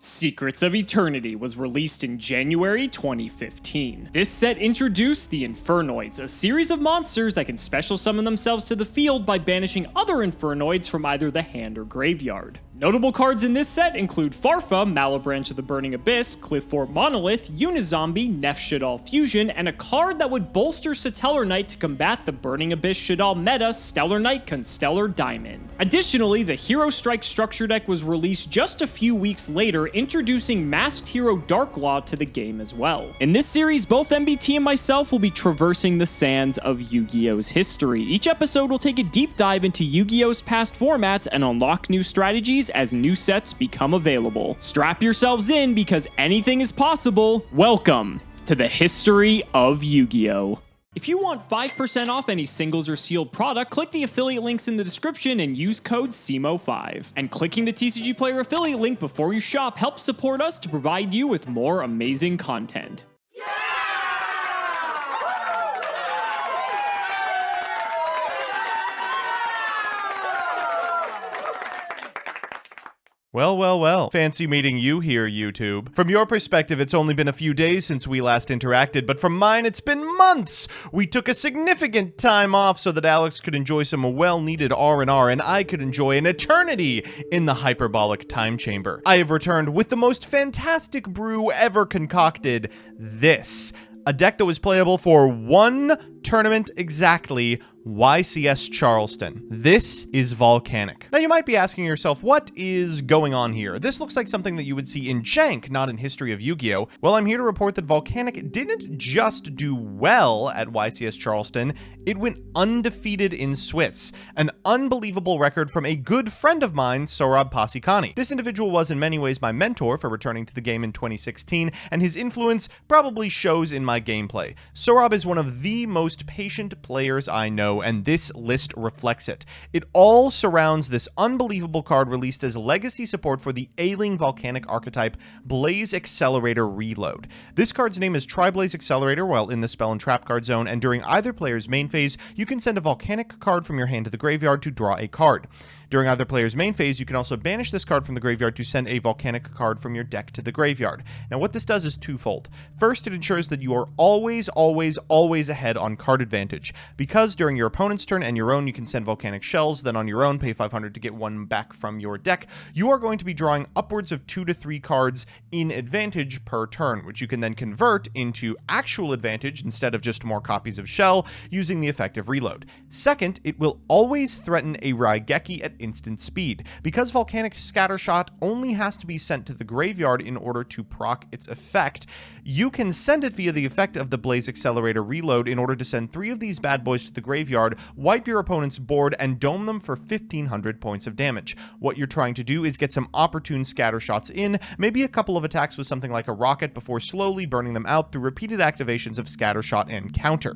Secrets of Eternity was released in January 2015. This set introduced the Infernoids, a series of monsters that can special summon themselves to the field by banishing other Infernoids from either the hand or graveyard. Notable cards in this set include Farfa, Malebranche of the Burning Abyss, Cliffort Monolith, Unizombie, Nef Shaddoll Fusion, and a card that would bolster Satellar Knight to combat the Burning Abyss Shaddoll meta, Stellar Knight Constellar Diamond. Additionally, the Hero Strike structure deck was released just a few weeks later, introducing Masked Hero Darklaw to the game as well. In this series, both MBT and myself will be traversing the sands of Yu-Gi-Oh's history. Each episode will take a deep dive into Yu-Gi-Oh's past formats and unlock new strategies as new sets become available. Strap yourselves in because anything is possible. Welcome to the history of Yu-Gi-Oh! If you want 5% off any singles or sealed product, click the affiliate links in the description and use code CIMO5. And clicking the TCG Player affiliate link before you shop helps support us to provide you with more amazing content. Well. Fancy meeting you here, YouTube. From your perspective, it's only been a few days since we last interacted, but from mine, it's been months! We took a significant time off so that Alex could enjoy some well-needed R&R, and I could enjoy an eternity in the hyperbolic time chamber. I have returned with the most fantastic brew ever concocted, this. A deck that was playable for one tournament exactly, YCS Charleston. This is Volcanic. Now you might be asking yourself, what is going on here? This looks like something that you would see in Jank, not in History of Yu-Gi-Oh! Well, I'm here to report that Volcanic didn't just do well at YCS Charleston, it went undefeated in Swiss. An unbelievable record from a good friend of mine, Sohrab Pasikani. This individual was in many ways my mentor for returning to the game in 2016, and his influence probably shows in my gameplay. Sohrab is one of the most patient players I know, and this list reflects it. It all surrounds this unbelievable card released as legacy support for the ailing Volcanic archetype, Blaze Accelerator Reload. This card's name is Tri-Blaze Accelerator while in the spell and trap card zone, and during either player's main phase, you can send a Volcanic card from your hand to the graveyard to draw a card. During either player's main phase, you can also banish this card from the graveyard to send a Volcanic card from your deck to the graveyard. Now, what this does is twofold. First, it ensures that you are always ahead on card advantage. Because during your opponent's turn and your own, you can send Volcanic shells, then on your own, pay 500 to get one back from your deck, you are going to be drawing upwards of 2 to 3 cards in advantage per turn, which you can then convert into actual advantage instead of just more copies of shell using the effective reload. Second, it will always threaten a Raigeki at instant speed. Because Volcanic Scattershot only has to be sent to the graveyard in order to proc its effect, you can send it via the effect of the Blaze Accelerator Reload in order to send 3 of these bad boys to the graveyard, wipe your opponent's board, and dome them for 1500 points of damage. What you're trying to do is get some opportune scattershots in, maybe a couple of attacks with something like a rocket before slowly burning them out through repeated activations of Scattershot and Counter.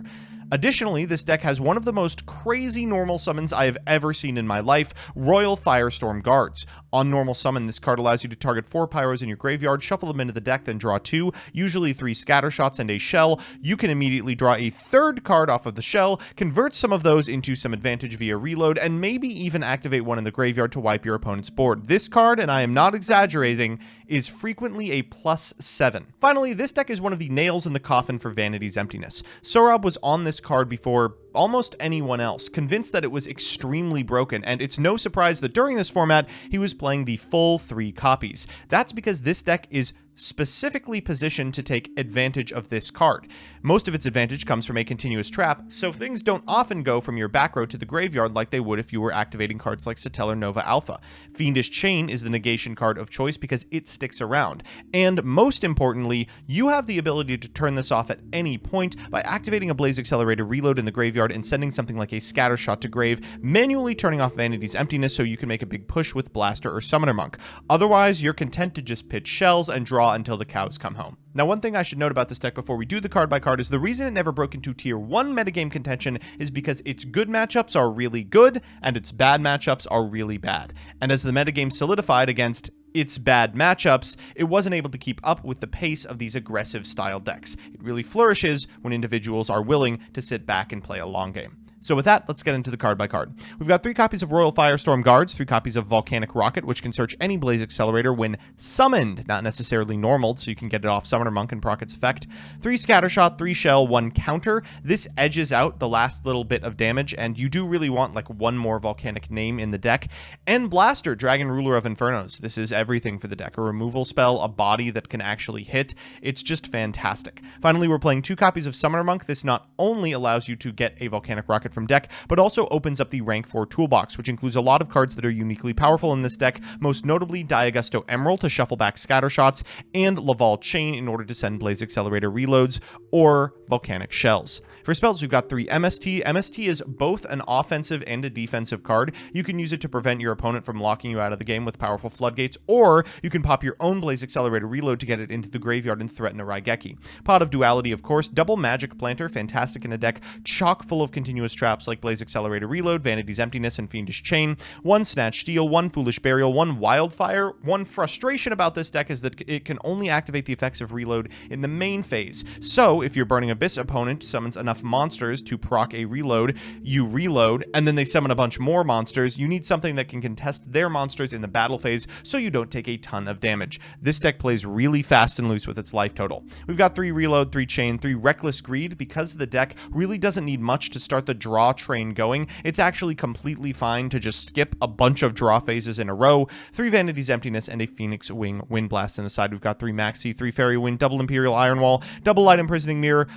Additionally, this deck has one of the most crazy normal summons I have ever seen in my life, Royal Firestorm Guards. On normal summon, this card allows you to target 4 Pyros in your graveyard, shuffle them into the deck, then draw 2, usually 3 Scattershots and a shell. You can immediately draw a 3rd card off of the shell, convert some of those into some advantage via reload, and maybe even activate one in the graveyard to wipe your opponent's board. This card, and I am not exaggerating, is frequently a +7. Finally, this deck is one of the nails in the coffin for Vanity's Emptiness. Sohrab was on this card before almost anyone else, convinced that it was extremely broken, and it's no surprise that during this format, he was playing the full 3 copies. That's because this deck is specifically positioned to take advantage of this card. Most of its advantage comes from a continuous trap, so things don't often go from your back row to the graveyard like they would if you were activating cards like Satellar Nova Alpha. Fiendish Chain is the negation card of choice because it sticks around. And most importantly, you have the ability to turn this off at any point by activating a Blaze Accelerator Reload in the graveyard and sending something like a Scattershot to grave, manually turning off Vanity's Emptiness so you can make a big push with Blaster or Summoner Monk. Otherwise, you're content to just pitch shells and draw until the cows come home. Now, one thing I should note about this deck before we do the card by card is the reason it never broke into tier 1 metagame contention is because its good matchups are really good and its bad matchups are really bad. And as the metagame solidified against its bad matchups, it wasn't able to keep up with the pace of these aggressive style decks. It really flourishes when individuals are willing to sit back and play a long game. So with that, let's get into the card by card. We've got 3 copies of Royal Firestorm Guards, 3 copies of Volcanic Rocket, which can search any Blaze Accelerator when summoned, not necessarily normaled, so you can get it off Summoner Monk and proc its effect. 3 Scattershot, 3 Shell, 1 Counter. This edges out the last little bit of damage, and you do really want like one more Volcanic name in the deck. And Blaster, Dragon Ruler of Infernos. This is everything for the deck. A removal spell, a body that can actually hit. It's just fantastic. Finally, we're playing 2 copies of Summoner Monk. This not only allows you to get a Volcanic Rocket from deck, but also opens up the rank 4 toolbox, which includes a lot of cards that are uniquely powerful in this deck, most notably Diagusto Emerald to shuffle back Scattershots, and Laval Chain in order to send Blaze Accelerator reloads, or Volcanic Shells. For spells, we've got 3 MST. MST is both an offensive and a defensive card. You can use it to prevent your opponent from locking you out of the game with powerful floodgates, or you can pop your own Blaze Accelerator reload to get it into the graveyard and threaten a Raigeki. Pot of Duality, of course. Double Magic Planter, fantastic in a deck chock full of continuous traps like Blaze Accelerator Reload, Vanity's Emptiness, and Fiendish Chain. 1 Snatch Steal, 1 Foolish Burial, 1 Wildfire. One frustration about this deck is that it can only activate the effects of Reload in the main phase. So if your Burning Abyss opponent summons enough monsters to proc a reload, you reload, and then they summon a bunch more monsters, you need something that can contest their monsters in the battle phase so you don't take a ton of damage. This deck plays really fast and loose with its life total. We've got 3 Reload, 3 Chain, 3 Reckless Greed. Because the deck really doesn't need much to start the draw train going, it's actually completely fine to just skip a bunch of draw phases in a row. 3 Vanity's Emptiness and a Phoenix Wing Wind Blast on the side. We've got 3 Maxi, 3 Fairy Wind, double Imperial Iron Wall, double Light Imprisoning Mirror,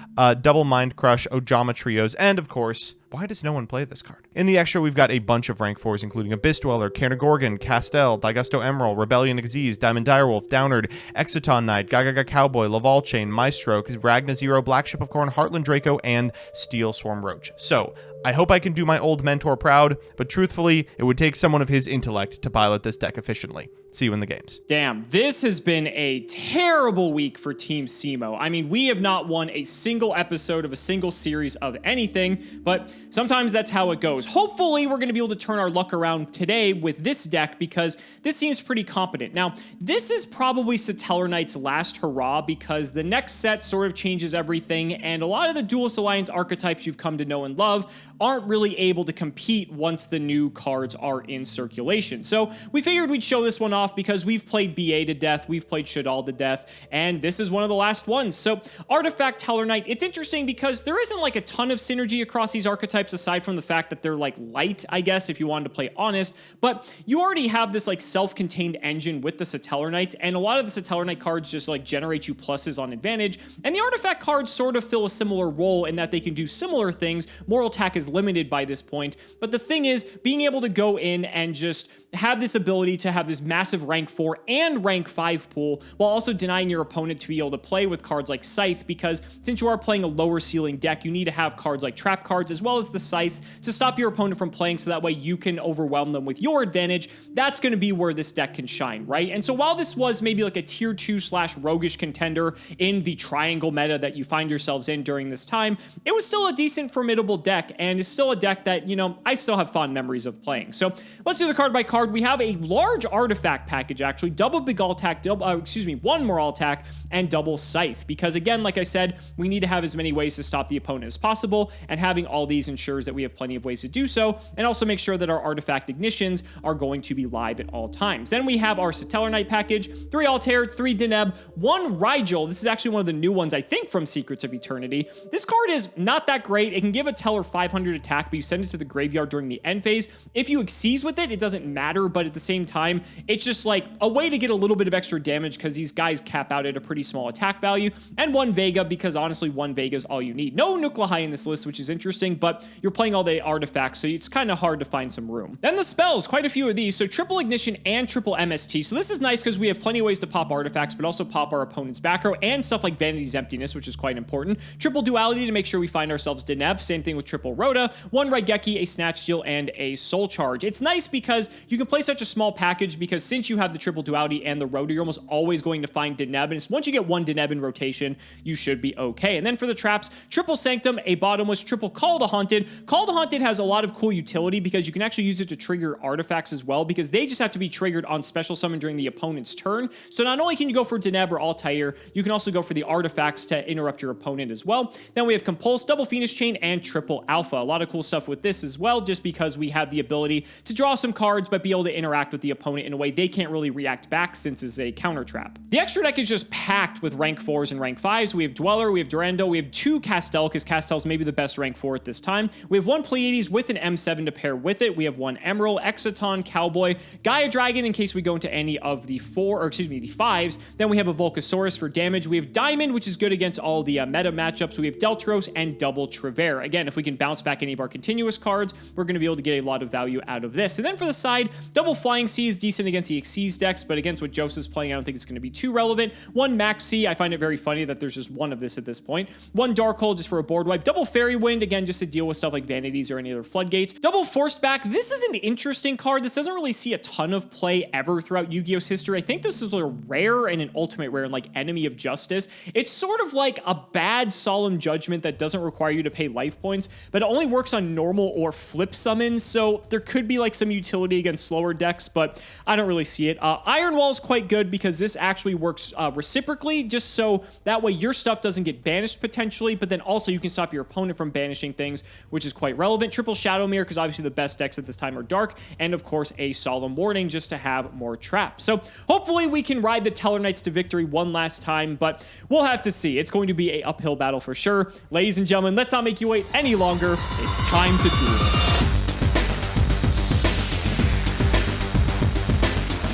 double Mind Crush, Ojama Trios, and of course, why does no one play this card? In the extra, we've got a bunch of rank 4s, including Abyss Dweller, Cairngorgon, Castel, Diagusto Emerald, Rebellion Xyz, Diamond Direwolf, Downard, Exciton Knight, Gagaga Cowboy, Laval Chain, Maestro, Ragna Zero, Black Ship of Corn, Heartland Draco, and Steel Swarm Roach. So, I hope I can do my old mentor proud, but truthfully, it would take someone of his intellect to pilot this deck efficiently. See you in the games. Damn, this has been a terrible week for Team Cimo. I mean, we have not won a single episode of a single series of anything, but sometimes that's how it goes. Hopefully, we're going to be able to turn our luck around today with this deck because this seems pretty competent. Now, this is probably Satellar Knight's last hurrah because the next set sort of changes everything, and a lot of the Duelist Alliance archetypes you've come to know and love aren't really able to compete once the new cards are in circulation. So we figured we'd show this one off because we've played BA to death, we've played Shadal to death, and this is one of the last ones. So Artifact Tellar Knight, it's interesting because there isn't like a ton of synergy across these archetypes aside from the fact that they're like light, I guess, if you wanted to play honest, but you already have this like self-contained engine with the Satellar Knights, and a lot of the Satellar Knight cards just like generate you pluses on advantage, and the artifact cards sort of fill a similar role in that they can do similar things. Moral attack is limited by this point, but the thing is, being able to go in and just have this ability to have this massive rank 4 and rank 5 pool while also denying your opponent to be able to play with cards like Scythe, because since you are playing a lower ceiling deck, you need to have cards like trap cards as well as the Scythes to stop your opponent from playing so that way you can overwhelm them with your advantage. That's going to be where this deck can shine, right? And so while this was maybe like a tier 2/ roguish contender in the triangle meta that you find yourselves in during this time, it was still a decent formidable deck, and it's still a deck that, you know, I still have fond memories of playing. So let's do the card by card. We have a large artifact package, actually, double big all attack, one more all attack, and double Scythe, because again, like I said, we need to have as many ways to stop the opponent as possible, and having all these ensures that we have plenty of ways to do so, and also make sure that our artifact ignitions are going to be live at all times. Then we have our Satellar Knight package, 3 Altair, 3 Deneb, 1 Rigel. This is actually one of the new ones, I think, from Secrets of Eternity. This card is not that great. It can give a Teller 500 attack, but you send it to the graveyard during the end phase. If you Xyz with it, it doesn't matter, but at the same time, it's just like a way to get a little bit of extra damage because these guys cap out at a pretty small attack value. And 1 Vega, because honestly, 1 Vega is all you need. No Nuclei in this list, which is interesting, but you're playing all the artifacts, so it's kind of hard to find some room. Then the spells, quite a few of these. So triple Ignition and triple MST. So this is nice because we have plenty of ways to pop artifacts, but also pop our opponent's back row and stuff like Vanity's Emptiness, which is quite important. Triple Duality to make sure we find ourselves Deneb. Same thing with triple Rhoda. 1 Raigeki, a Snatch Steal, and a Soul Charge. It's nice because you can play such a small package because since since you have the triple duality and the rotor, you're almost always going to find Deneb, and once you get one Deneb in rotation, you should be okay. And then for the traps, triple Sanctum, a bottomless, triple Call the Haunted. Call the Haunted has a lot of cool utility because you can actually use it to trigger artifacts as well, because they just have to be triggered on special summon during the opponent's turn. So not only can you go for Deneb or Altair, you can also go for the artifacts to interrupt your opponent as well. Then we have Compulse, double Phoenix Chain, and triple Alpha. A lot of cool stuff with this as well, just because we have the ability to draw some cards, but be able to interact with the opponent in a way they can't really react back since it's a counter trap. The extra deck is just packed with rank 4s and rank 5s. We have Dweller, we have Durando, we have 2 Castel, because Castel's maybe the best rank 4 at this time. We have 1 Pleiades with an M7 to pair with it. We have 1 Emerald, Exciton, Cowboy, Gaia Dragon in case we go into any of the 5s. Then we have a Volcasaurus for damage. We have Diamond, which is good against all the meta matchups. We have Deltros and double Trevere. Again, if we can bounce back any of our continuous cards, we're going to be able to get a lot of value out of this. And then for the side, double Flying Sea is decent against the Xyz decks, but against what Joseph's playing, I don't think it's going to be too relevant. 1 Max Sea, I find it very funny that there's just 1 of this at this point. 1 Dark Hole just for a board wipe. Double Fairy Wind, again, just to deal with stuff like Vanities or any other floodgates. Double Forced Back, this is an interesting card. This doesn't really see a ton of play ever throughout Yu-Gi-Oh's history. I think this is a rare and an ultimate rare in like Enemy of Justice. It's sort of like a bad Solemn Judgment that doesn't require you to pay life points, but it only works on normal or flip summons, so there could be like some utility against slower decks, but I don't really see it. Iron Wall is quite good because this actually works reciprocally, just so that way your stuff doesn't get banished potentially, but then also you can stop your opponent from banishing things, which is quite relevant. Triple Shadow Mirror, because obviously the best decks at this time are dark, and of course a Solemn Warning just to have more traps. So hopefully we can ride the Teller Knights to victory one last time, but we'll have to see. It's going to be an uphill battle for sure. Ladies and gentlemen, let's not make you wait any longer. It's time to duel.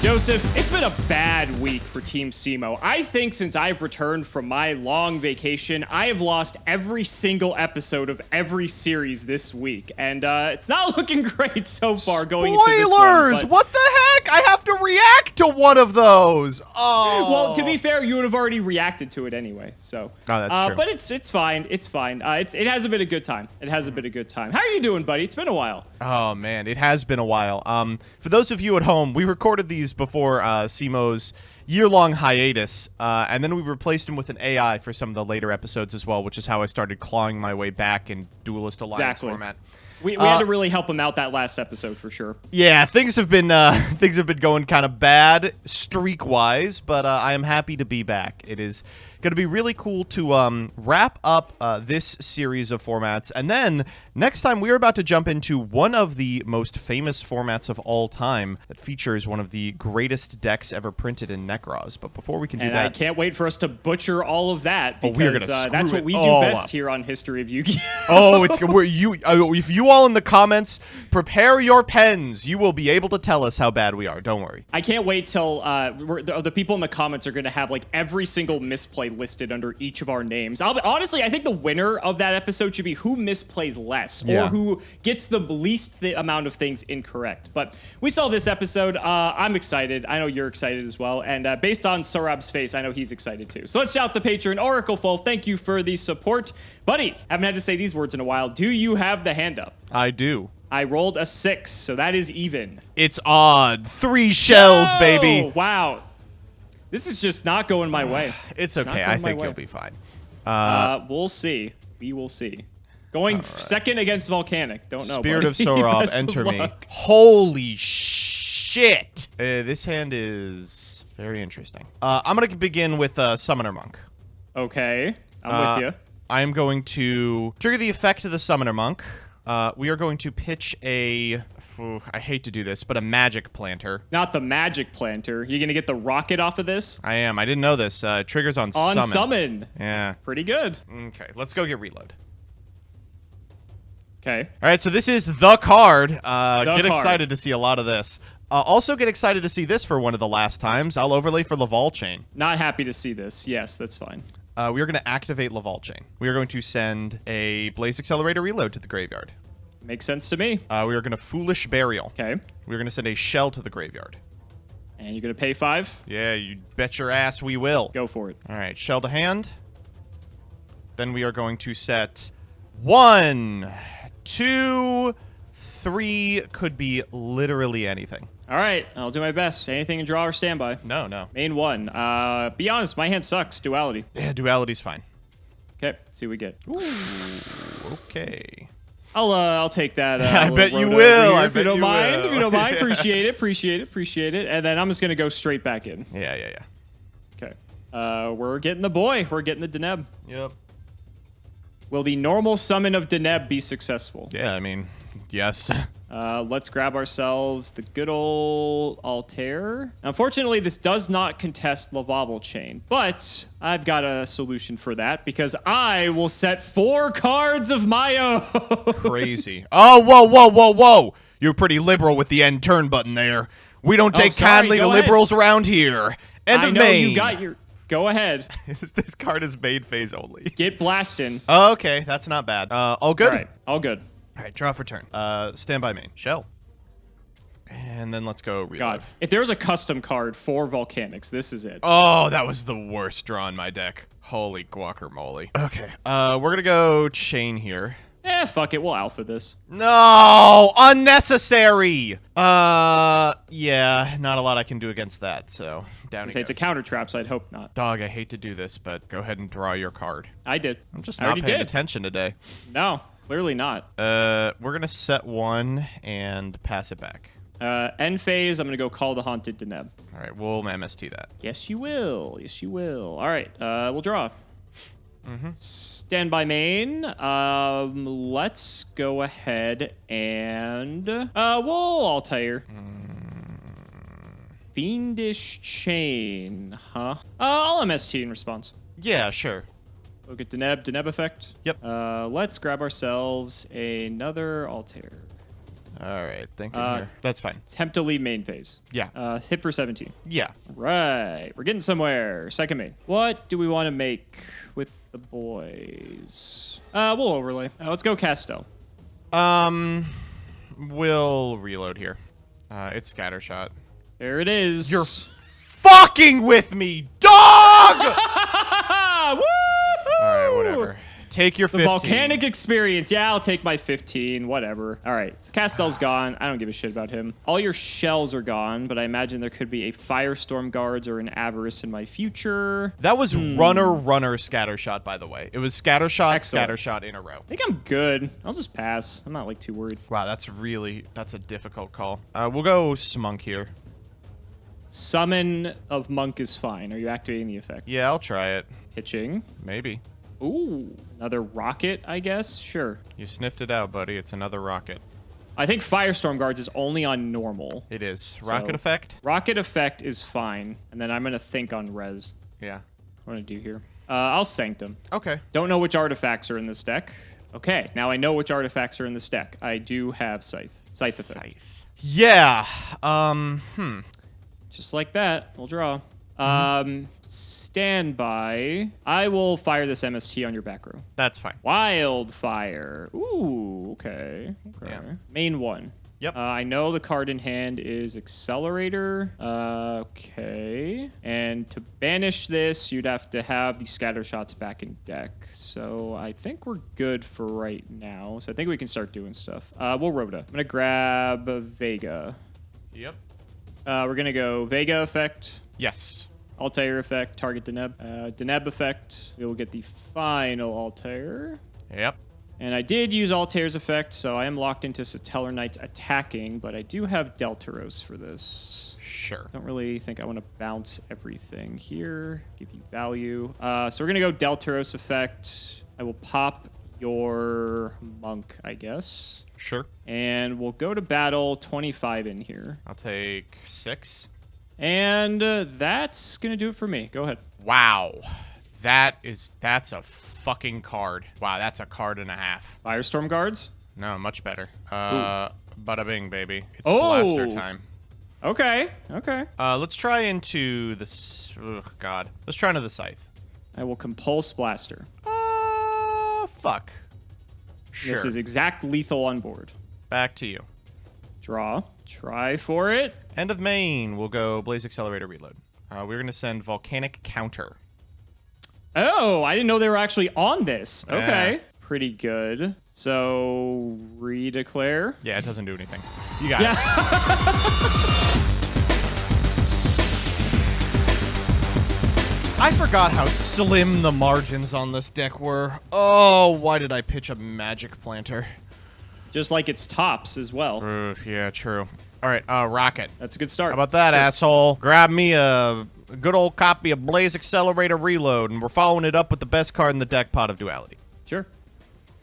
Joseph, it's been a bad week for Team Cimo. I think since I've returned from my long vacation, I have lost every single episode of every series this week, and it's not looking great so far going into this one. Spoilers! What the heck? I have to react to one of those. Oh. Well, to be fair, you would have already reacted to it anyway. So. Oh, that's true. But it's fine. It's fine. It hasn't been a good time. It hasn't been a good time. How are you doing, buddy? It's been a while. Oh man, it has been a while. For those of you at home, we recorded these before Cimo's year-long hiatus, and then we replaced him with an AI for some of the later episodes as well, which is how I started clawing my way back in Duelist Alliance format. We had to really help him out that last episode for sure. Yeah, things have been going kind of bad streak-wise, but I am happy to be back. It is going to be really cool to wrap up this series of formats, and then next time we are about to jump into one of the most famous formats of all time that features one of the greatest decks ever printed in Necros. But before we can do that, I can't wait for us to butcher all of that, because we're gonna that's what we do best here on History of Yu-Gi-Oh. If you all in the comments prepare your pens, you will be able to tell us how bad we are. Don't worry. I can't wait till the people in the comments are going to have like every single misplay listed under each of our names. Honestly, I think the winner of that episode should be who misplays less, or who gets the least amount of things incorrect. But we saw this episode. I'm excited. I know you're excited as well. And based on Sorab's face, I know he's excited too. So let's shout the patron Oracle Full. Thank you for the support. Buddy, haven't had to say these words in a while. Do you have the hand up? I do. I rolled a 6, so that is even. It's odd. 3 shells, baby. Wow. This is just not going my way. It's okay. I think you'll be fine. We'll see. We will see. Going second against Volcanic. Don't know. Spirit of Sorab, enter me. Holy shit. This hand is very interesting. I'm going to begin with Summoner Monk. Okay. I'm with you. I am going to trigger the effect of the Summoner Monk. We are going to pitch a... I hate to do this, but a Magic Planter. Not the Magic Planter. You going to get the rocket off of this? I am. I didn't know this. Triggers on Summon. On Summon. Yeah. Pretty good. Okay, let's go get Reload. Okay. All right, so this is the card. Excited to see a lot of this. Also get excited to see this for one of the last times. I'll overlay for Laval Chain. Not happy to see this. Yes, that's fine. We are going to activate Laval Chain. We are going to send a Blaze Accelerator Reload to the graveyard. Makes sense to me. We are going to Foolish Burial. Okay. We're going to send a Shell to the graveyard. And you're going to pay 5? Yeah, you bet your ass we will. Go for it. All right, Shell to hand. Then we are going to set 1, 2, 3, could be literally anything. All right, I'll do my best. Anything in draw or standby. No, no. Main 1. Be honest, my hand sucks. Duality. Yeah, duality's fine. Okay, see what we get. Ooh, okay. I'll take that. I bet you Rhoda will. here, I if you bet don't you mind. will. If you don't mind, appreciate it. And then I'm just gonna go straight back in. Yeah. Okay. We're getting the boy. We're getting the Deneb. Yep. Will the normal summon of Deneb be successful? Yeah, I mean, yes. Let's grab ourselves the good old Altair. Unfortunately, this does not contest Lavable Chain, but I've got a solution for that because I will set 4 cards of my own. Crazy. Oh, whoa. You're pretty liberal with the end turn button there. We don't take kindly to liberals around here. End of I know main. you got your... Go ahead. This card is main phase only. Get blasting. Oh, okay, that's not bad. All good? All right, all good. All right, draw for turn. Stand by main. Shell. And then let's go reload. God, if there was a custom card for Volcanics, this is it. Oh, that was the worst draw in my deck. Holy guacamole. Okay, we're gonna go chain here. Fuck it, we'll alpha this. No! Unnecessary! Yeah, not a lot I can do against that, so down Say it's a counter trap, so I'd hope not. Dog, I hate to do this, but go ahead and draw your card. I did. I'm just I not already paying did. attention today. No, clearly not. We're gonna set 1 and pass it back. End phase, I'm gonna go call the Haunted Deneb. All right, we'll MST that. Yes, you will. Yes, you will. All right, we'll draw. Stand by main. Let's go ahead and we'll Altair. Fiendish Chain, huh? I'll MST in response. Yeah, sure. Look at Deneb effect. Yep. Let's grab ourselves another Altair. All right, thinking here. That's fine. Attempt to leave main phase. Yeah. Hit for 17. Yeah. Right, we're getting somewhere. Second main. What do we want to make with the boys? We'll overlay. Let's go Castel. We'll reload here. It's scattershot. There it is. You're fucking with me, dog! Woo! All right, whatever. Take your 15. The volcanic experience. Yeah, I'll take my 15. Whatever. All right. So Castel's gone. I don't give a shit about him. All your shells are gone, but I imagine there could be a Firestorm Guards or an Avarice in my future. That was runner scattershot, by the way. It was scattershot, Excellent. scattershot in a row. I think I'm good. I'll just pass. I'm not like too worried. Wow, that's a difficult call. We'll go Smunk here. Summon of Monk is fine. Are you activating the effect? Yeah, I'll try it. Pitching. Maybe. Ooh, another rocket, I guess? Sure. You sniffed it out, buddy. It's another rocket. I think Firestorm Guards is only on normal. It is. So- Rocket effect? Rocket effect is fine. And then I'm going to think on res. Yeah. What do I do here? I'll Sanctum. Okay. Don't know which artifacts are in this deck. Okay, now I know which artifacts are in this deck. I do have Scythe. Scythe effect. Yeah. Just like that. We'll draw. Standby. I will fire this MST on your back row. That's fine. Wildfire. Ooh, okay. Yeah. Main 1. Yep. I know the card in hand is Accelerator. Okay. And to banish this, you'd have to have the scatter shots back in deck. So I think we're good for right now. So I think we can start doing stuff. We'll Rhoda. I'm going to grab Vega. Yep. We're going to go Vega effect. Yes. Altair effect, target Deneb. Deneb effect, we will get the final Altair. Yep. And I did use Altair's effect, so I am locked into Satellar Knights attacking, but I do have Deltaros for this. Sure. Don't really think I want to bounce everything here. Give you value. So we're going to go Deltaros effect. I will pop your Monk, I guess. Sure. And we'll go to battle 25 in here. I'll take 6. And that's going to do it for me. Go ahead. Wow. That's a fucking card. Wow, that's a card and a half. Firestorm Guards? No, much better. Bada bing, baby. It's Oh. blaster time. Okay. Let's try into this. Ugh, God. Let's try into the Scythe. I will Compulse Blaster. Fuck. Sure. This is exact lethal on board. Back to you. Draw. Try for it. End of main. We'll go Blaze Accelerator Reload. We're going to send Volcanic Counter. Oh, I didn't know they were actually on this. Okay. pretty good. So, redeclare. Yeah, it doesn't do anything. You got it. I forgot how slim the margins on this deck were. Oh, why did I pitch a magic planter? Just like its tops as well. Yeah, true. All right, Rocket. That's a good start. How about that, asshole? Grab me a good old copy of Blaze Accelerator Reload, and we're following it up with the best card in the deck, Pot of Duality. Sure.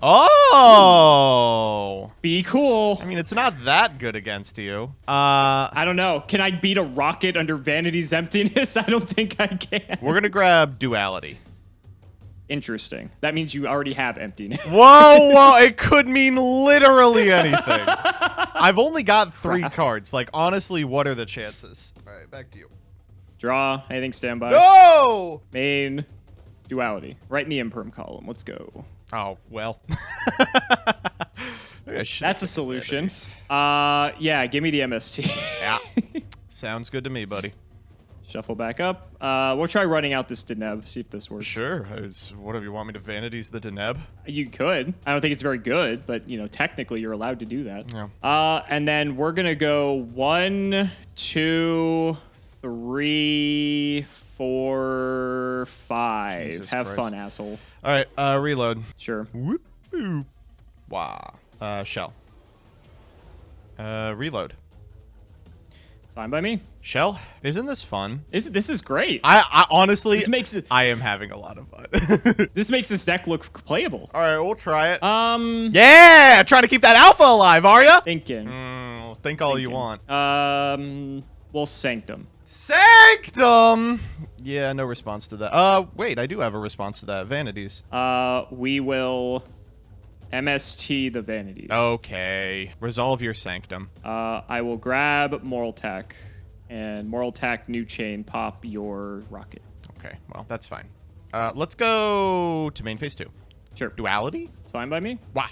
Oh! Be cool. I mean, it's not that good against you. I don't know. Can I beat a rocket under Vanity's emptiness? I don't think I can. We're gonna grab Duality. Interesting. That means you already have emptiness. Whoa! It could mean literally anything. I've only got 3 cards. Like, honestly, what are the chances? All right, back to you. Draw. Anything standby. No! Main. Duality. Right in the imperm column. Let's go. Oh, well. That's a solution. Yeah, give me the MST. Yeah. Sounds good to me, buddy. Shuffle back up. We'll try running out this Deneb, see if this works. Sure. Whatever you want me to Vanities the Deneb. You could. I don't think it's very good, but, you know, technically you're allowed to do that. Yeah. And then we're going to go 1, 2, 3, 4, 5. Jesus Have Christ. fun, asshole. All right, reload. Sure. Whoop, whoop. Wow. Shell. Reload. It's fine by me. Shell, isn't this fun? This is great. I honestly, This makes it. I am having a lot of fun. This makes this deck look playable. All right, we'll try it. Yeah. Trying to keep that alpha alive, are ya? Thinking. Think all you want. We'll Sanctum. Sanctum! Yeah, no response to that. Wait, I do have a response to that. Vanities. We will MST the Vanities. Okay. Resolve your Sanctum. I will grab Moral Tack and Moral Tack New Chain pop your Rocket. Okay, well, that's fine. Let's go to main phase 2. Sure. Duality? It's fine by me. Wah.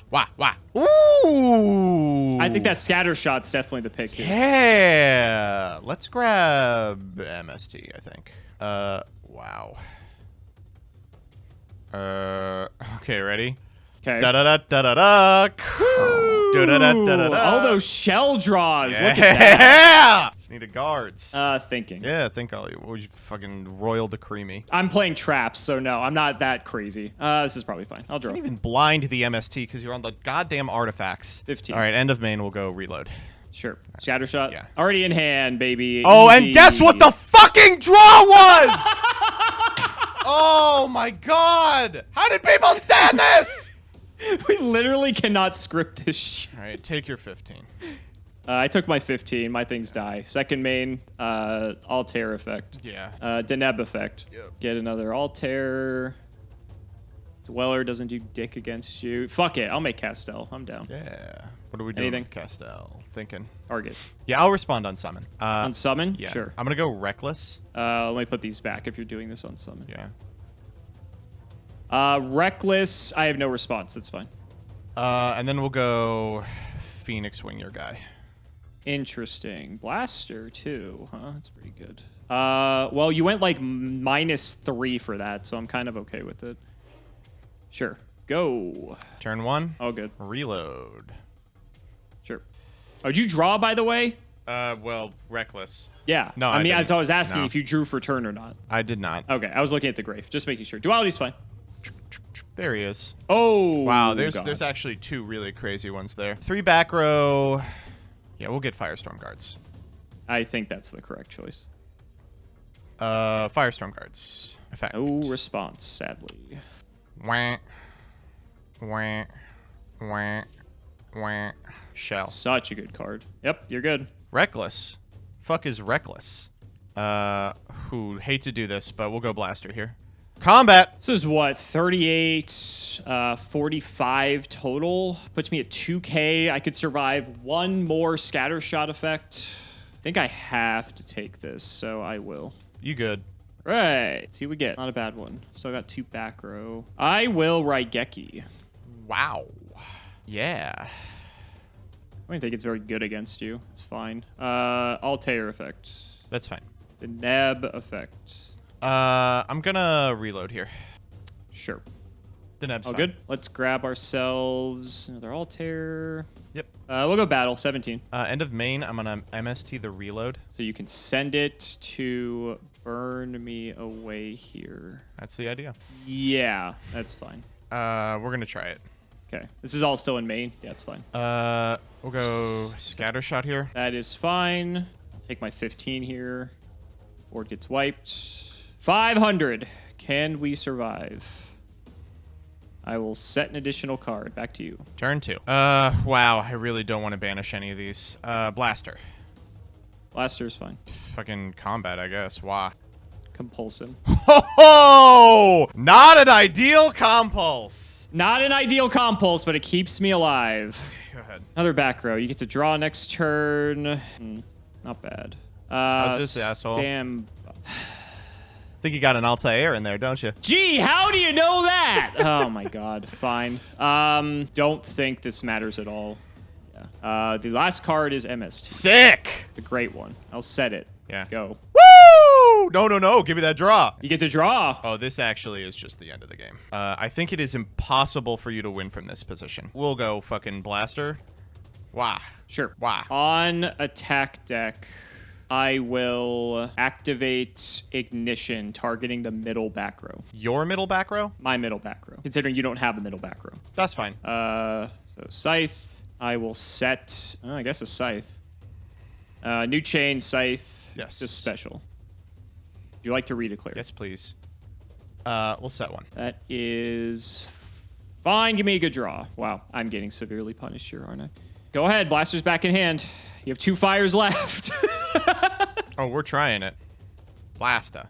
Ooh! I think that Scatter Shot's definitely the pick here. Yeah! Let's grab MST, I think. Wow. Okay, ready? Okay. Da-da-da-da-da-da! All those shell draws. Yeah! Look at that. Just needed guards. Thinking. Yeah, think all you fucking royal decree me. I'm playing traps, so no, I'm not that crazy. This is probably fine. I'll draw. I can't even blind the MST because you're on the goddamn artifacts. 15. All right, end of main, we'll go reload. Sure. Scatter Shot? Yeah. Already in hand, baby. Oh, Easy. and guess what the fucking draw was? Oh my god! How did people stand this? We literally cannot script this shit. All right, take your 15. I took my 15. My things die. Second main, Altair effect. Yeah. Deneb effect. Yep. Get another Altair. Dweller doesn't do dick against you. Fuck it. I'll make Castel. I'm down. Yeah. What are we doing Anything? with Castel? Thinking. Target. Yeah, I'll respond on summon. On summon? Yeah. Sure. I'm gonna go reckless. Let me put these back if you're doing this on summon. Yeah. Reckless. I have no response. That's fine. And then we'll go Phoenix Wing your guy. Interesting. Blaster, too, huh? That's pretty good. Well, you went like -3 for that, so I'm kind of okay with it. Sure. Go. Turn 1. Oh, good. Reload. Sure. Oh, did you draw, by the way? Well, reckless. Yeah. No, I mean, didn't. I was asking No. if you drew for turn or not. I did not. Okay, I was looking at the grave. Just making sure. Duality's fine. There he is. Oh, Wow, God. there's actually 2 really crazy ones there. 3 back row. Yeah, we'll get Firestorm guards. I think that's the correct choice. Firestorm guards. Effect. No response, sadly. Wah. Wah. Wah. Wah. Shell. Such a good card. Yep, you're good. Reckless. Fuck is reckless. Who hate to do this, but we'll go blaster here. Combat. This is what, 38, 45 total? Puts me at 2K. I could survive one more scatter shot effect. I think I have to take this, so I will. You good. Right. See what we get. Not a bad one. Still got 2 back row. I will Raigeki. Wow. Yeah. I don't think it's very good against you. It's fine. Altair effect. That's fine. The Neb effect. I'm gonna reload here. Sure. Deneb's All fine. good. Let's grab ourselves another Altair. Yep. We'll go battle 17. End of main, I'm gonna MST the reload. So you can send it to burn me away here. That's the idea. Yeah, that's fine. We're gonna try it. Okay. This is all still in main. Yeah, it's fine. We'll go scatter shot here. That is fine. I'll take my 15 here. Board gets wiped. 500. Can we survive? I will set an additional card. Back to you. Turn 2. Wow, I really don't want to banish any of these. Blaster. Blaster's fine. Fucking combat, I guess. Why? Compulsion. Oh, not an ideal compulse. Not an ideal compulse, but it keeps me alive. Go ahead. Another back row. You get to draw next turn. Not bad. How's this asshole? Damn. Think you got an Altair in there, don't you? Gee, how do you know that? Oh my god. Fine. Don't think this matters at all. Yeah. The last card is MST. Sick. It's a great one. I'll set it. Yeah. Go. Woo! No. Give me that draw. You get to draw. Oh, this actually is just the end of the game. I think it is impossible for you to win from this position. We'll go fucking blaster. Wah. Sure. Wah. On attack deck, I will activate ignition, targeting the middle back row. Your middle back row? My middle back row. Considering you don't have a middle back row. That's fine. So scythe. I will set, I guess a scythe. New chain, scythe. Yes. Just special. Would you like to redeclare? Yes, please. We'll set one. That is fine. Give me a good draw. Wow, I'm getting severely punished here, aren't I? Go ahead. Blaster's back in hand. You have 2 fires left. Oh, we're trying it. Blasta.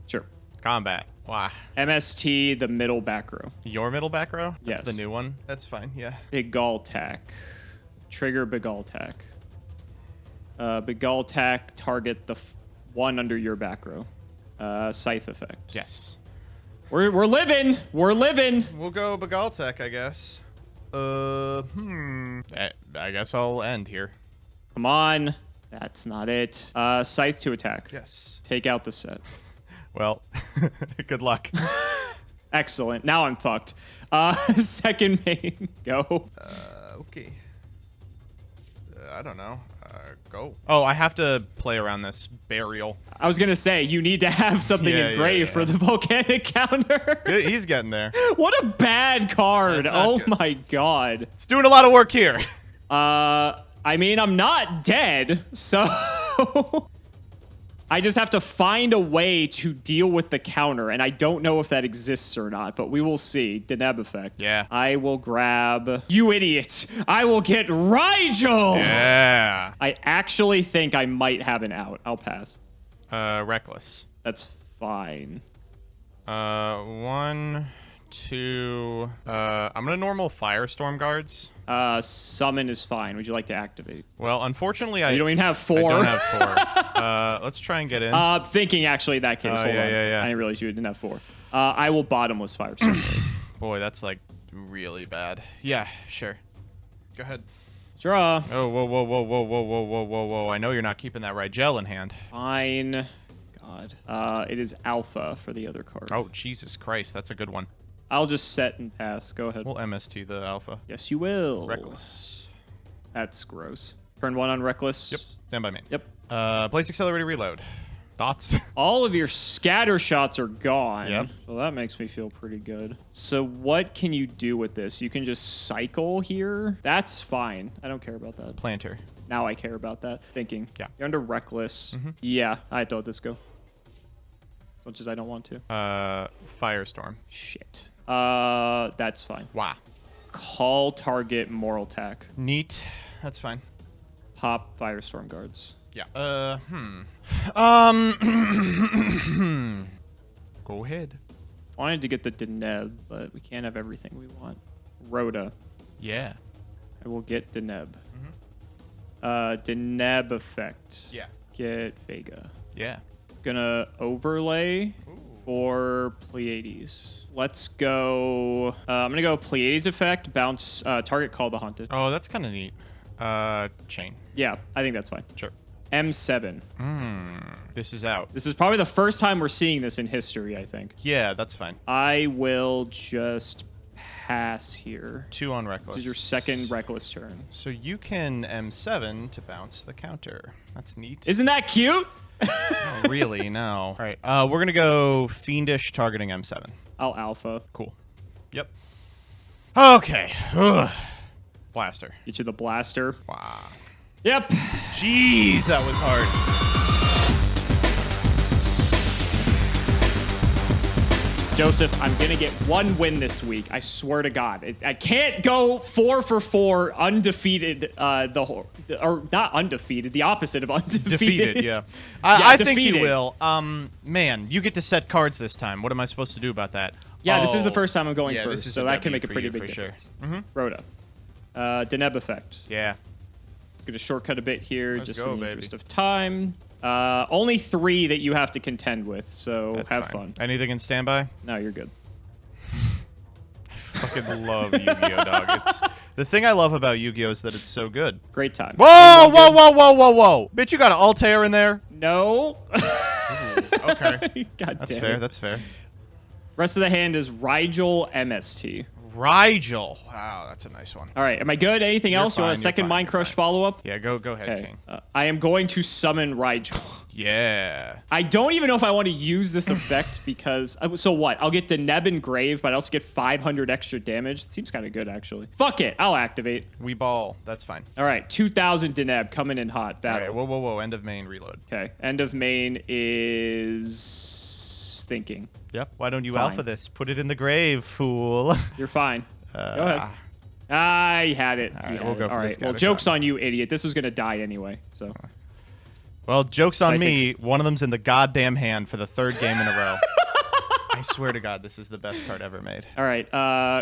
Sure. Combat. Wow. MST, the middle back row. Your middle back row? Yes. That's the new one. That's fine, yeah. Begaltac. Trigger Begaltac. Begaltac, target the one under your back row. Scythe effect. Yes. We're living. We're living. We'll go Begaltech, I guess. I guess I'll end here. Come on. That's not it. Scythe to attack. Yes. Take out the set. Well, good luck. Excellent. Now I'm fucked. Second main. Go. Okay. I don't know. Go. Oh, I have to play around this burial. I was gonna say you need to have something engraved for the volcanic counter. He's getting there. What a bad card. Oh good. my god. It's doing a lot of work here. I mean, I'm not dead, so I just have to find a way to deal with the counter, and I don't know if that exists or not, but we will see. Deneb effect. Yeah. I will grab... You idiot! I will get Rigel! Yeah. I actually think I might have an out. I'll pass. Reckless. That's fine. 1, 2... I'm gonna normal Firestorm guards. Summon is fine. Would you like to activate? Well, unfortunately, You don't even have 4. I don't have 4. Let's try and get in. Thinking actually in that case. Hold on. Yeah. I didn't realize you didn't have 4. I will bottomless Firestorm. Boy, that's like really bad. Yeah, sure. Go ahead. Draw. Oh, whoa. I know you're not keeping that Rigel in hand. Fine. God. It is alpha for the other card. Oh, Jesus Christ. That's a good one. I'll just set and pass. Go ahead. We'll MST the alpha. Yes, you will. Reckless. That's gross. Turn 1 on Reckless. Yep. Stand by me. Yep. Place accelerated reload. Thoughts? All of your scatter shots are gone. Yep. So that makes me feel pretty good. So what can you do with this? You can just cycle here. That's fine. I don't care about that. Planter. Now I care about that. Thinking. Yeah. You're under Reckless. Yeah. I thought this go. As much as I don't want to. Firestorm. Shit. That's fine. Wow. Call target moral attack. Neat. That's fine. Pop Firestorm guards. Yeah. Go ahead. Wanted to get the Deneb, but we can't have everything we want. Rhoda. Yeah. I will get Deneb. Deneb effect. Yeah. Get Vega. Yeah. Gonna overlay for Pleiades. Let's go. I'm gonna go Pleiades effect. Bounce target. Call the haunted. Oh, that's kind of neat. Chain. Yeah, I think that's fine. Sure. M7. This is out. This is probably the first time we're seeing this in history, I think. Yeah, that's fine. I will just pass here. 2 on reckless. This is your second reckless turn. So you can M7 to bounce the counter. That's neat. Isn't that cute? Not really, no. All right, we're going to go fiendish targeting M7. I'll alpha. Cool. Yep. Okay. Ugh. Blaster. Get you the blaster. Wow. Yep. Jeez, that was hard. Joseph, I'm going to get 1 win this week. I swear to God. I can't go 4 for 4 undefeated, or not undefeated, the opposite of undefeated. Defeated, yeah. I think you will. Man, you get to set cards this time. What am I supposed to do about that? Yeah, this is the first time I'm going first, this is so a that can W make a for pretty you, big for sure. difference. Rhoda. Deneb effect. Yeah. It's going to shortcut a bit here, Let's just go, in the baby. interest of time. Only 3 that you have to contend with, so That's have fine. fun. Anything in standby? No, you're good. Fucking love Yu-Gi-Oh, dog. It's the thing I love about Yu-Gi-Oh is that it's so good. Great time. Whoa, whoa, whoa, whoa, whoa, whoa! Bitch, you got an Altair in there? No. Okay. God That's damn fair. it. That's fair. Rest of the hand is Rigel MST. Rigel. Wow, that's a nice one. All right, am I good? Anything You're else? You want a fine, second you're fine, Mind you're Crush fine. follow-up? Yeah, go ahead, Okay. King. I am going to summon Rigel. Yeah. I don't even know if I want to use this effect because... So what? I'll get Deneb Engrave, but I also get 500 extra damage. It seems kind of good, actually. Fuck it. I'll activate. We ball. That's fine. All right, 2,000 Deneb coming in hot. All Battle. right, whoa, whoa, whoa. End of main, reload. Okay, end of main is... thinking. Yep. Why don't you Fine. alpha this? Put it in the grave, fool. You're fine. Go ahead. I had it. All right, we'll go for this guy. Well, joke's on you, idiot. This was going to die anyway, so... Well, joke's on I me. One of them's in the goddamn hand for the 3rd game in a row. I swear to God, this is the best card ever made. All right,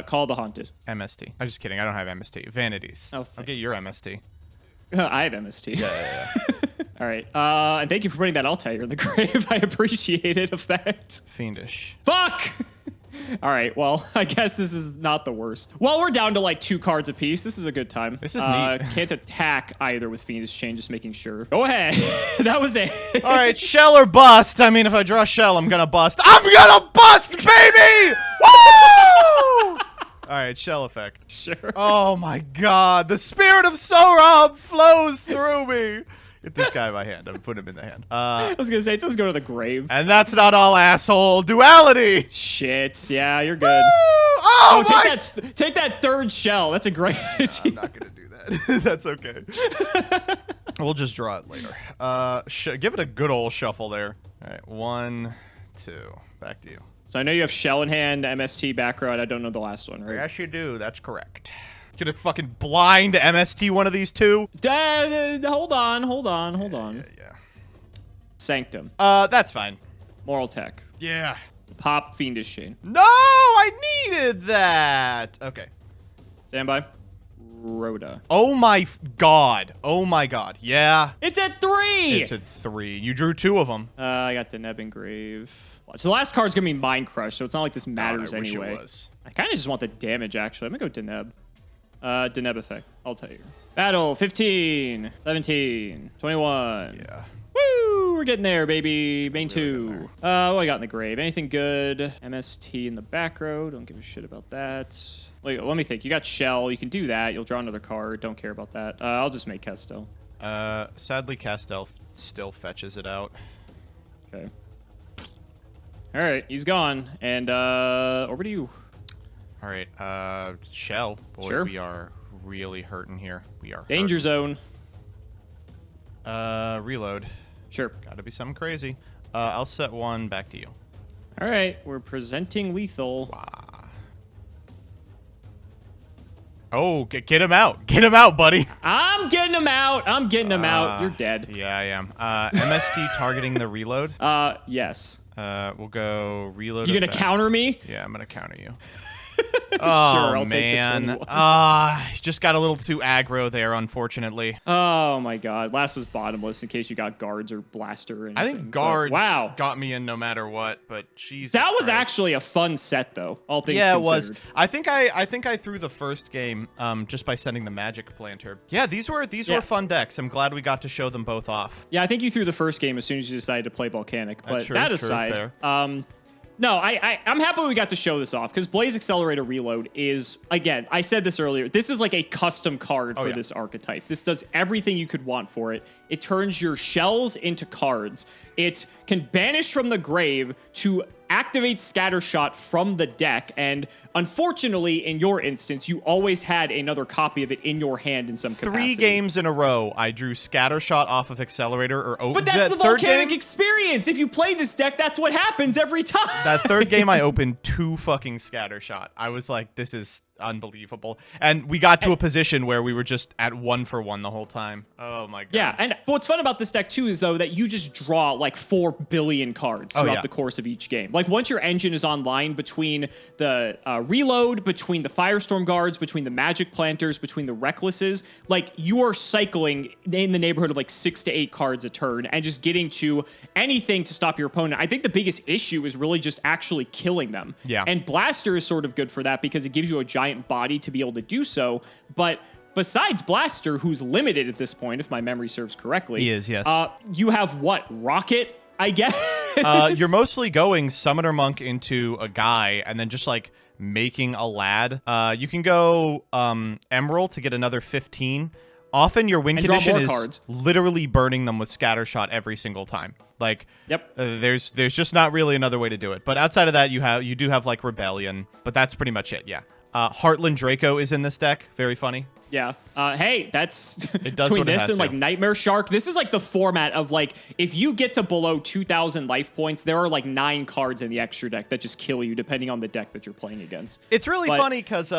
Call the Haunted. MST. I'm just kidding. I don't have MST. Vanities. Oh, I'll get your MST. I have MST. Yeah. All right, and thank you for putting that Altair in the grave. I appreciate it, effect. Fiendish. Fuck! All right, well, I guess this is not the worst. Well, we're down to like 2 cards apiece. This is a good time. This is neat. Can't attack either with Fiendish Chain, just making sure. Go ahead. That was it. All right, shell or bust. I mean, if I draw shell, I'm gonna bust. I'm gonna bust, baby! Woo! All right, shell effect. Sure. Oh my God, the spirit of Sorab flows through me. Get this guy in my hand. I'm putting him in the hand. I was gonna say it does go to the grave. And that's not all, asshole. Duality. Shit. Yeah, you're good. Oh my! Take that 3rd shell. That's a great idea. I'm not gonna do that. That's okay. We'll just draw it later. Give it a good old shuffle there. All right, 1, 2. Back to you. So I know you have shell in hand, MST back row, and I don't know the last one, right? Yes, you do. That's correct. Gonna fucking blind MST one of these 2? Hold on. Yeah. Sanctum. That's fine. Moral Tech. Yeah. Pop Fiendish Chain. No, I needed that. Okay. Standby. Rhoda. Oh my God. Oh my God. Yeah. It's at 3! It's at 3. You drew 2 of them. I got Deneb Engrave. So the last card's gonna be Mind Crush, so it's not like this matters I wish anyway. it was. I kind of just want the damage, actually. I'm gonna go Deneb. Deneb effect. I'll tell you. Battle 15, 17, 21. Yeah. Woo! We're getting there, baby. Main 2. What I got in the grave? Anything good? MST in the back row. Don't give a shit about that. Wait, let me think. You got Shell. You can do that. You'll draw another card. Don't care about that. I'll just make Kestel. Sadly, Castel still fetches it out. Okay. All right, he's gone. And over to you. All right, Shell. Boy, Sure. we are really hurting here. We are Danger zone. Reload. Sure. Gotta be something crazy. I'll set 1 back to you. All right, we're presenting lethal. Wow. Oh, get him out. Get him out, buddy. I'm getting him out. I'm getting him out. You're dead. Yeah, I am. MST targeting the reload. Yes. We'll go reload. You gonna effect. counter me? Yeah, I'm gonna counter you. Oh, I'll take the man. 21. Just got a little too aggro there, unfortunately. Oh my god. Last was bottomless in case you got guards or blaster or anything. I think guards wow. got me in no matter what, but Jesus That was Christ. actually a fun set though, all things yeah, considered. it was. I think I threw the first game just by sending the magic planter. Yeah, these were fun decks. I'm glad we got to show them both off. Yeah, I think you threw the first game as soon as you decided to play Volcanic. But True, that true, aside, fair. no, I'm happy we got to show this off because Blaze Accelerator Reload is, again, I said this earlier, this is like a custom card for this archetype. This does everything you could want for it. It turns your shells into cards. It can banish from the grave to activate Scattershot from the deck, and unfortunately, in your instance, you always had another copy of it in your hand in some capacity. 3 games in a row, I drew Scattershot off of Accelerator But that's the Volcanic experience. If you play this deck, that's what happens every time. That third game, I opened 2 fucking Scattershot. I was like, this is unbelievable. And we got to a position where we were just at 1 for 1 the whole time. Oh my god. Yeah, and what's fun about this deck too is though that you just draw like 4 billion cards throughout the course of each game. Like once your engine is online, between the reload, between the Firestorm guards, between the magic planters, between the recklesses, like you are cycling in the neighborhood of like 6 to 8 cards a turn and just getting to anything to stop your opponent. I think the biggest issue is really just actually killing them. Yeah. And Blaster is sort of good for that because it gives you a giant body to be able to do so. But besides Blaster, who's limited at this point, if my memory serves correctly. He is, yes. You have what? Rocket, I guess? You're mostly going Summoner Monk into a guy and then just like making a lad. You can go Emerald to get another 15. Often your win condition is cards. Literally burning them with Scattershot every single time. Like, there's just not really another way to do it. But outside of that, you do have like Rebellion, but that's pretty much it. Yeah. Heartland Draco is in this deck. Very funny. Yeah. Hey, that's it does between what it this has and to. like Nightmare Shark. This is like the format of like if you get to below 2,000 life points, there are like 9 cards in the extra deck that just kill you depending on the deck that you're playing against. It's really funny because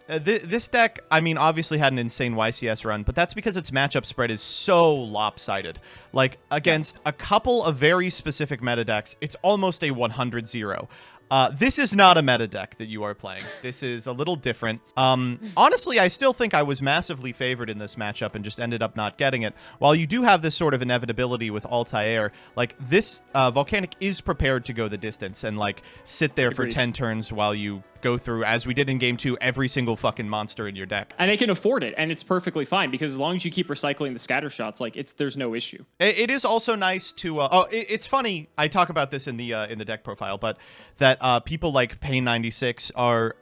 this deck, I mean, obviously had an insane YCS run, but that's because its matchup spread is so lopsided. Like against a couple of very specific meta decks, it's almost a 100-0. This is not a meta deck that you are playing. This is a little different. Honestly, I still think I was massively favored in this matchup and just ended up not getting it. While you do have this sort of inevitability with Altair, like this Volcanic is prepared to go the distance and like sit there for 10 turns while you go through, as we did in game 2, every single fucking monster in your deck. And they can afford it, and it's perfectly fine because as long as you keep recycling the scatter shots, like there's no issue. It is also nice to it's funny, I talk about this in the deck profile, but that people like Pain96 are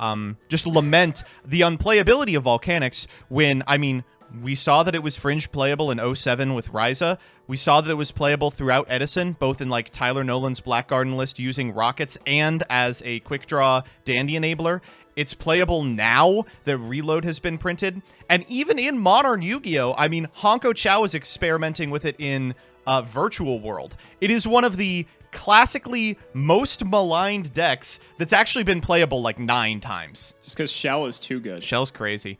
just lament the unplayability of Volcanics when, I mean, we saw that it was fringe playable in 07 with Ryza. We saw that it was playable throughout Edison, both in like Tyler Nolan's Black Garden list using rockets and as a quick draw Dandy enabler. It's playable now that Reload has been printed. And even in modern Yu-Gi-Oh!, I mean, Honko Chow is experimenting with it in Virtual World. It is one of the classically most maligned decks that's actually been playable like 9 times. Just because Shell is too good. Shell's crazy.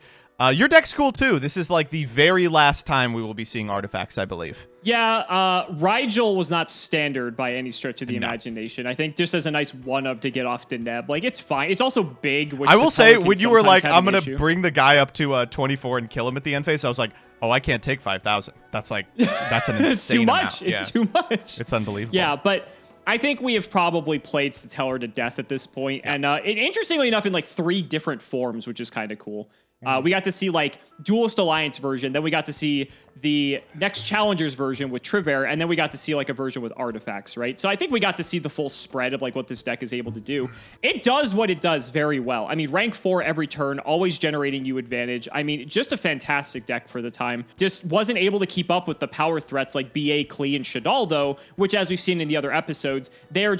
Your deck's cool too. This is like the very last time we will be seeing artifacts, I believe. Yeah, Rigel was not standard by any stretch of the imagination. I think just as a nice one-up to get off Deneb, like it's fine. It's also big. Which I will say, when you were like, I'm going to bring the guy up to 24 and kill him at the end phase, I was like, oh, I can't take 5,000. That's like, that's an insane It's too much. amount. It's too much. It's unbelievable. Yeah, but I think we have probably played Satellar to death at this point. Yeah. And interestingly enough, in like 3 different forms, which is kind of cool. We got to see like Duelist Alliance version, then we got to see the Next Challengers version with Triver, and then we got to see like a version with artifacts, right? So I think we got to see the full spread of like what this deck is able to do. It does what it does very well. I mean, rank 4 every turn, always generating you advantage. I mean, just a fantastic deck for the time. Just wasn't able to keep up with the power threats like BA, Klee, and Shadal though, which as we've seen in the other episodes, their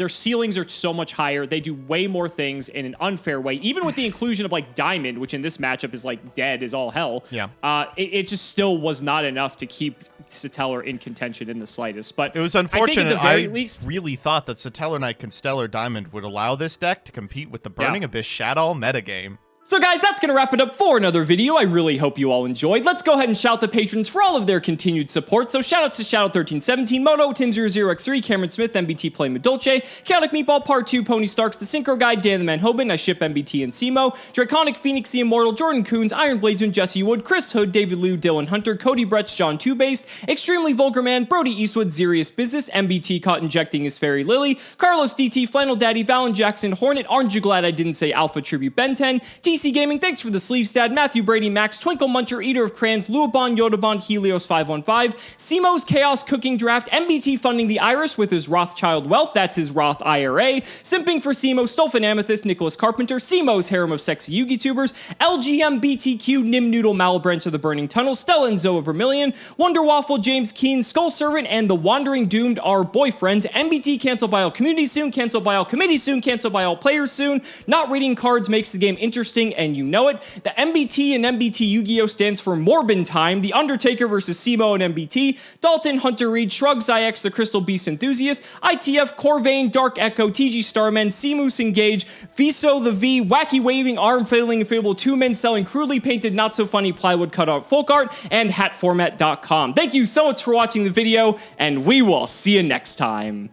ceilings are so much higher. They do way more things in an unfair way, even with the inclusion of like Diamond, which in this matchup is like dead as all hell. Yeah. It just still was not enough to keep Satellar in contention in the slightest. But it was unfortunate. I think at the very least, really thought that Satellar Knight Constellar Diamond would allow this deck to compete with the Burning Abyss Shadow metagame. So guys, that's gonna wrap it up for another video. I really hope you all enjoyed. Let's go ahead and shout the patrons for all of their continued support. So shout out to Shadow1317, Moto, Tim00x3, Cameron Smith, MBT Play Medolce, Chaotic Meatball Part 2, Pony Starks, The Synchro Guy, Dan the Man Hoban, I ship MBT and Cimo, Draconic Phoenix the Immortal, Jordan Coons, Iron Bladesman, Jesse Wood, Chris Hood, David Liu, Dylan Hunter, Cody Bretz, John Two-Based, Extremely Vulgar Man, Brody Eastwood, Zerius Business, MBT caught injecting his Fairy Lily, Carlos DT, Flannel Daddy, Valen Jackson, Hornet, aren't you glad I didn't say Alpha Tribute Ben 10, TC Gaming, thanks for the sleeve stat, Matthew Brady, Max, Twinkle Muncher, Eater of Crayons, Luabon, Yodabon, Helios 515, Simo's Chaos Cooking Draft, MBT funding the Iris with his Rothschild Wealth, that's his Roth IRA, Simping for Simo, Stolfin Amethyst, Nicholas Carpenter, Simo's Harem of Sexy YouTubers, LGMBTQ, Nim Noodle, Malbranch of the Burning Tunnel, Stella and Zoa Vermilion, Wonder Waffle, James Keen, Skull Servant, and the Wandering Doomed are boyfriends. MBT canceled by all community soon, canceled by all committee soon, canceled by all players soon. Not reading cards makes the game interesting, and you know it. The MBT and MBT Yu-Gi-Oh! Stands for Morbin Time, The Undertaker versus Simo and MBT, Dalton, Hunter Reed, Shrug, Zyx, The Crystal Beast Enthusiast, ITF, Corvain, Dark Echo, TG Starman, Seamoose Engage, Viso the V, Wacky Waving, Arm Failing Inflatable, 2 men selling crudely painted, not so funny plywood cutout folk art, and hatformat.com. Thank you so much for watching the video, and we will see you next time.